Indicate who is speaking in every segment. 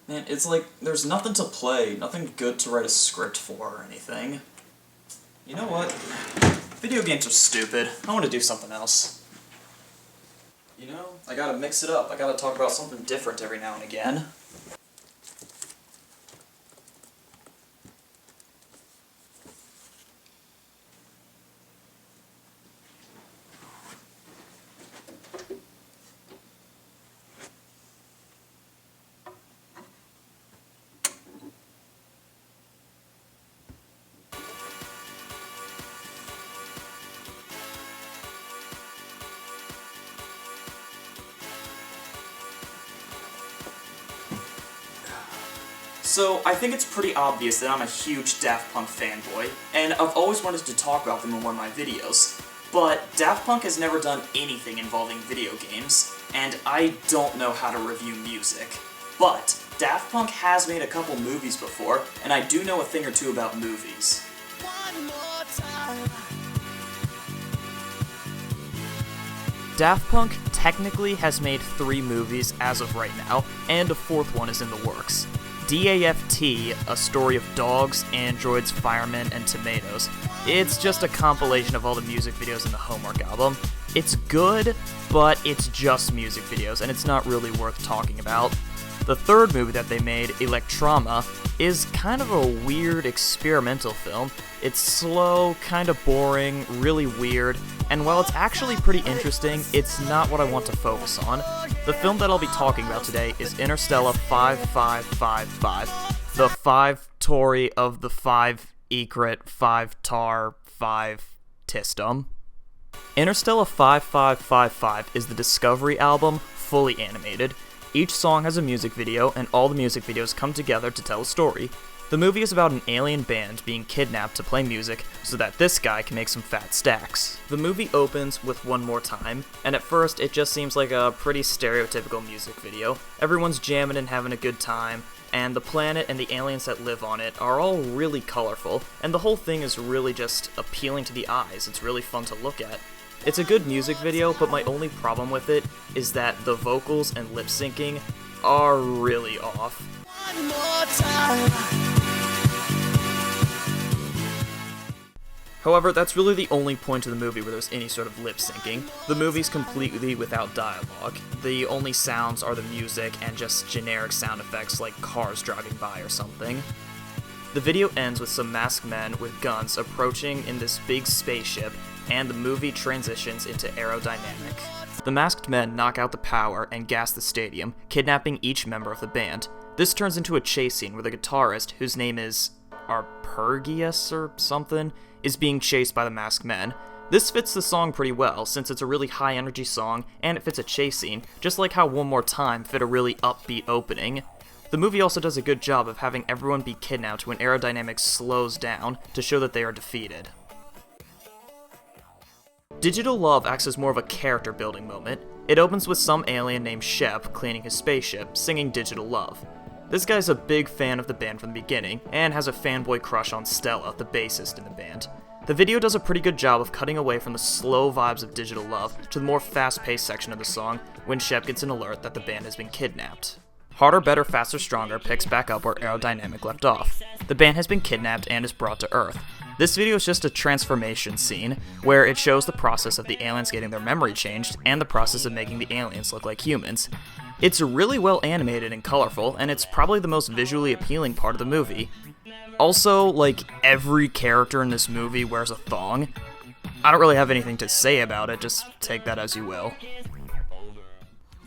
Speaker 1: Man, it's like, there's nothing to play, nothing good to write a script for or anything. You know what? Video games are stupid. I want to do something else. You know, I gotta mix it up. I gotta talk about something different every now and again. So, I think it's pretty obvious that I'm a huge Daft Punk fanboy, and I've always wanted to talk about them in one of my videos. But Daft Punk has never done anything involving video games, and I don't know how to review music. But Daft Punk has made a couple movies before, and I do know a thing or two about movies. Daft Punk technically has made 3 movies as of right now, and a 4th one is in the works. Daft, A Story of Dogs, Androids, Firemen, and Tomatoes. It's just a compilation of all the music videos in the Homework album. It's good, but it's just music videos, and it's not really worth talking about. The 3rd movie that they made, Electrama, is kind of a weird experimental film. It's slow, kind of boring, really weird, and while it's actually pretty interesting, it's not what I want to focus on. The film that I'll be talking about today is Interstella 5555, the 5 Tory of the 5 Egret 5 Tar 5 Tistum. Interstella 5555 is the Discovery album, fully animated. Each song has a music video, and all the music videos come together to tell a story. The movie is about an alien band being kidnapped to play music so that this guy can make some fat stacks. The movie opens with One More Time, and at first it just seems like a pretty stereotypical music video. Everyone's jamming and having a good time, and the planet and the aliens that live on it are all really colorful, and the whole thing is really just appealing to the eyes. It's really fun to look at. It's a good music video, but my only problem with it is that the vocals and lip syncing are really off. One more time. However, that's really the only point of the movie where there's any sort of lip syncing. The movie's completely without dialogue. The only sounds are the music and just generic sound effects like cars driving by or something. The video ends with some masked men with guns approaching in this big spaceship, and the movie transitions into aerodynamic. The masked men knock out the power and gas the stadium, kidnapping each member of the band. This turns into a chase scene where the guitarist, whose name is Arpergius or something, is being chased by the masked men. This fits the song pretty well, since it's a really high-energy song, and it fits a chase scene, just like how One More Time fit a really upbeat opening. The movie also does a good job of having everyone be kidnapped when aerodynamics slows down to show that they are defeated. Digital Love acts as more of a character-building moment. It opens with some alien named Shep cleaning his spaceship, singing Digital Love. This guy's a big fan of the band from the beginning, and has a fanboy crush on Stella, the bassist in the band. The video does a pretty good job of cutting away from the slow vibes of Digital Love to the more fast-paced section of the song when Shep gets an alert that the band has been kidnapped. Harder, Better, Faster, Stronger picks back up where Aerodynamic left off. The band has been kidnapped and is brought to Earth. This video is just a transformation scene, where it shows the process of the aliens getting their memory changed, and the process of making the aliens look like humans. It's really well animated and colorful, and it's probably the most visually appealing part of the movie. Also, like, every character in this movie wears a thong. I don't really have anything to say about it, just take that as you will.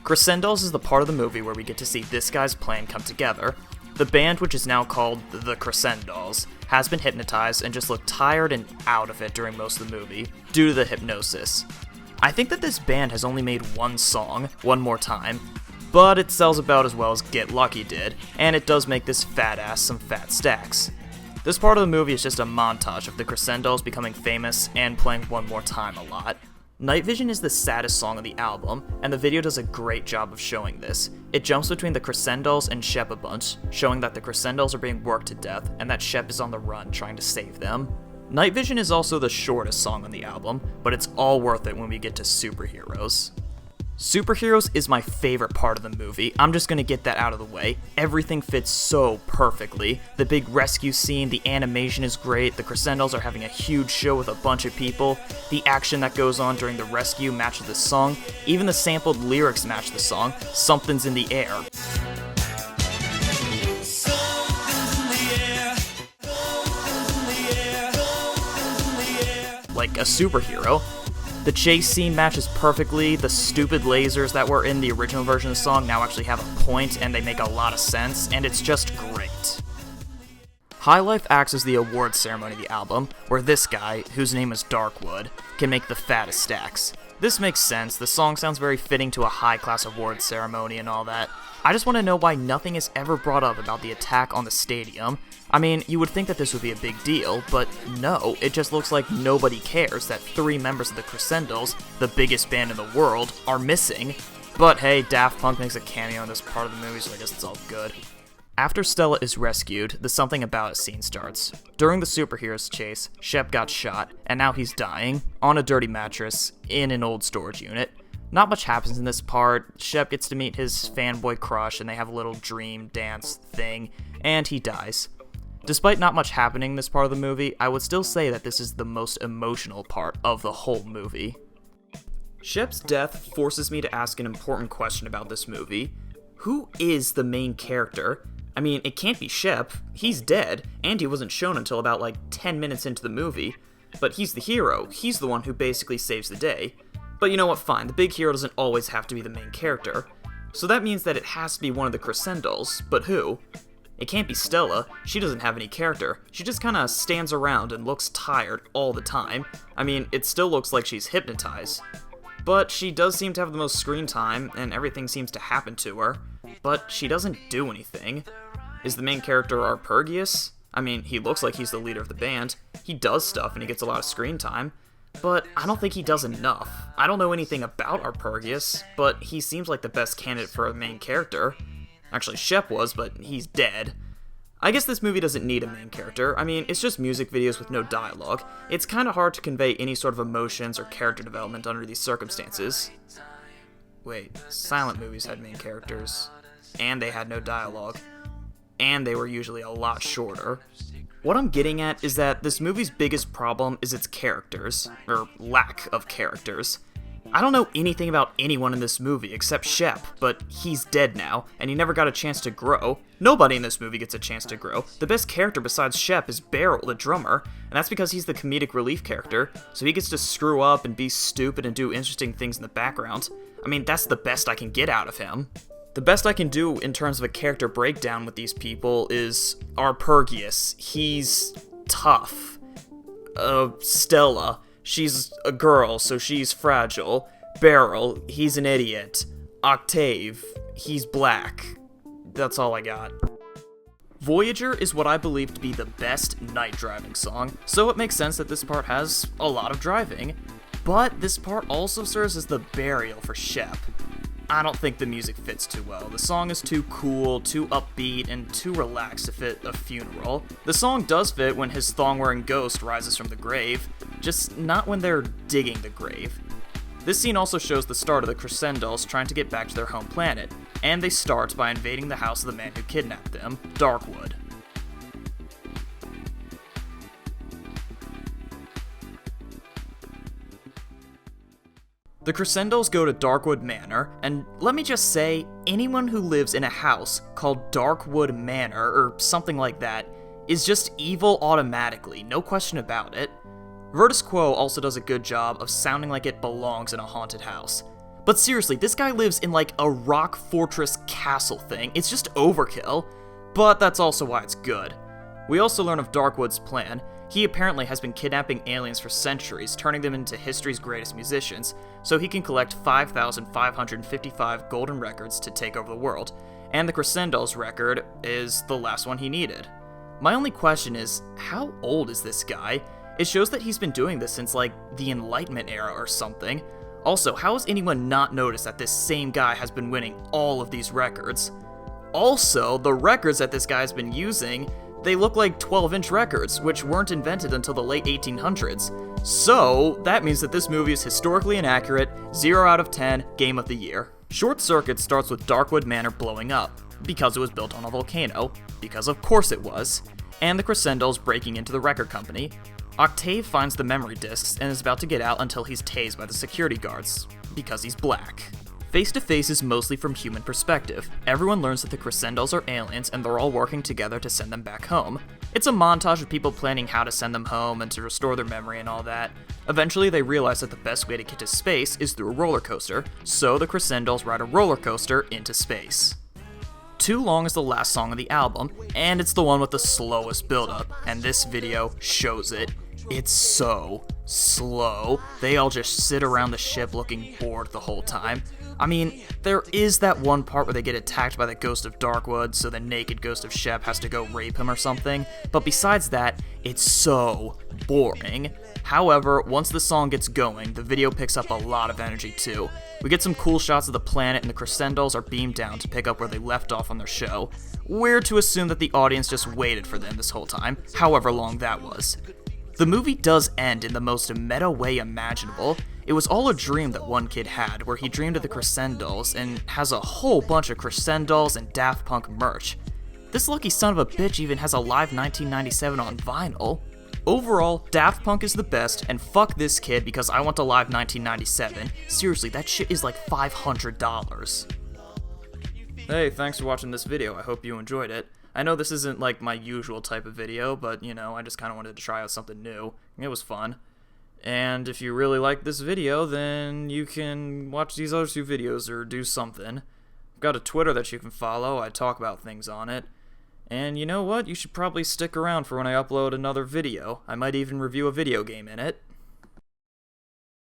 Speaker 1: Crescendos is the part of the movie where we get to see this guy's plan come together. The band, which is now called the Crescendos, has been hypnotized and just looked tired and out of it during most of the movie, due to the hypnosis. I think that this band has only made one song, One More Time, but it sells about as well as Get Lucky did, and it does make this fat ass some fat stacks. This part of the movie is just a montage of the Crescendos becoming famous and playing One More Time a lot. Night Vision is the saddest song on the album, and the video does a great job of showing this. It jumps between the Crescendos and Shep a bunch, showing that the Crescendos are being worked to death, and that Shep is on the run trying to save them. Night Vision is also the shortest song on the album, but it's all worth it when we get to Superheroes. Superheroes is my favorite part of the movie. I'm just gonna get that out of the way. Everything fits so perfectly. The big rescue scene, the animation is great, the Crescendos are having a huge show with a bunch of people, the action that goes on during the rescue matches the song, even the sampled lyrics match the song, Something's in the Air. Like a superhero. The chase scene matches perfectly, the stupid lasers that were in the original version of the song now actually have a point and they make a lot of sense, and it's just great. High Life acts as the awards ceremony of the album, where this guy, whose name is Darkwood, can make the fattest stacks. This makes sense, the song sounds very fitting to a high-class awards ceremony and all that. I just want to know why nothing is ever brought up about the attack on the stadium. I mean, you would think that this would be a big deal, but no, it just looks like nobody cares that 3 members of the Crescendos, the biggest band in the world, are missing. But hey, Daft Punk makes a cameo in this part of the movie, so I guess it's all good. After Stella is rescued, the Something About It scene starts. During the superheroes chase, Shep got shot, and now he's dying, on a dirty mattress, in an old storage unit. Not much happens in this part. Shep gets to meet his fanboy crush, and they have a little dream dance thing, and he dies. Despite not much happening in this part of the movie, I would still say that this is the most emotional part of the whole movie. Shep's death forces me to ask an important question about this movie. Who is the main character? I mean, it can't be Shep. He's dead, and he wasn't shown until about 10 minutes into the movie. But he's the hero. He's the one who basically saves the day. But you know what, fine, the big hero doesn't always have to be the main character. So that means that it has to be one of the Crescendos, but who? It can't be Stella. She doesn't have any character. She just kinda stands around and looks tired all the time. I mean, it still looks like she's hypnotized. But she does seem to have the most screen time, and everything seems to happen to her. But she doesn't do anything. Is the main character Arpergius? I mean, he looks like he's the leader of the band. He does stuff and he gets a lot of screen time. But I don't think he does enough. I don't know anything about Arpergius, but he seems like the best candidate for a main character. Actually, Shep was, but he's dead. I guess this movie doesn't need a main character. I mean, it's just music videos with no dialogue. It's kinda hard to convey any sort of emotions or character development under these circumstances. Wait, silent movies had main characters, and they had no dialogue, and they were usually a lot shorter. What I'm getting at is that this movie's biggest problem is its characters, or lack of characters. I don't know anything about anyone in this movie except Shep, but he's dead now, and he never got a chance to grow. Nobody in this movie gets a chance to grow. The best character besides Shep is Beryl, the drummer, and that's because he's the comedic relief character, so he gets to screw up and be stupid and do interesting things in the background. I mean, that's the best I can get out of him. The best I can do in terms of a character breakdown with these people is Arpergius. He's tough. Stella. She's a girl, so she's fragile. Beryl. He's an idiot. Octave. He's black. That's all I got. Voyager is what I believe to be the best night driving song, so it makes sense that this part has a lot of driving. But this part also serves as the burial for Shep. I don't think the music fits too well. The song is too cool, too upbeat, and too relaxed to fit a funeral. The song does fit when his thong-wearing ghost rises from the grave, just not when they're digging the grave. This scene also shows the start of the Crescendos trying to get back to their home planet, and they start by invading the house of the man who kidnapped them, Darkwood. The Crescendos go to Darkwood Manor, and let me just say, anyone who lives in a house called Darkwood Manor, or something like that, is just evil automatically, no question about it. Virtus Quo also does a good job of sounding like it belongs in a haunted house. But seriously, this guy lives in a rock fortress castle thing. It's just overkill, but that's also why it's good. We also learn of Darkwood's plan. He apparently has been kidnapping aliens for centuries, turning them into history's greatest musicians, so he can collect 5,555 golden records to take over the world, and the Crescendos record is the last one he needed. My only question is, how old is this guy? It shows that he's been doing this since, the Enlightenment era or something. Also, how has anyone not noticed that this same guy has been winning all of these records? Also, the records that this guy's been using, They look like 12-inch records, which weren't invented until the late 1800s. So, that means that this movie is historically inaccurate, 0 out of 10, Game of the Year. Short Circuit starts with Darkwood Manor blowing up, because it was built on a volcano, because of course it was, and the Crescendos breaking into the record company. Octave finds the memory discs and is about to get out until he's tased by the security guards, because he's black. Face to Face is mostly from human perspective. Everyone learns that the Crescendos are aliens and they're all working together to send them back home. It's a montage of people planning how to send them home and to restore their memory and all that. Eventually they realize that the best way to get to space is through a roller coaster, so the Crescendos ride a roller coaster into space. Too Long is the last song of the album, and it's the one with the slowest build-up, and this video shows it. It's so slow. They all just sit around the ship looking bored the whole time. I mean, there is that one part where they get attacked by the ghost of Darkwood, so the naked ghost of Shep has to go rape him or something, but besides that, it's so boring. However, once the song gets going, the video picks up a lot of energy too. We get some cool shots of the planet and the Crescendos are beamed down to pick up where they left off on their show. We're to assume that the audience just waited for them this whole time, however long that was. The movie does end in the most meta way imaginable. It was all a dream that one kid had, where he dreamed of the Crescendos and has a whole bunch of Crescendos and Daft Punk merch. This lucky son of a bitch even has a live 1997 on vinyl. Overall, Daft Punk is the best, and fuck this kid because I want a live 1997. Seriously, that shit is like $500. Hey, thanks for watching this video. I hope you enjoyed it. I know this isn't like my usual type of video, but you know, I just kind of wanted to try out something new. It was fun. And if you really like this video, then you can watch these other 2 videos or do something. I've got a Twitter that you can follow. I talk about things on it. And you know what? You should probably stick around for when I upload another video. I might even review a video game in it.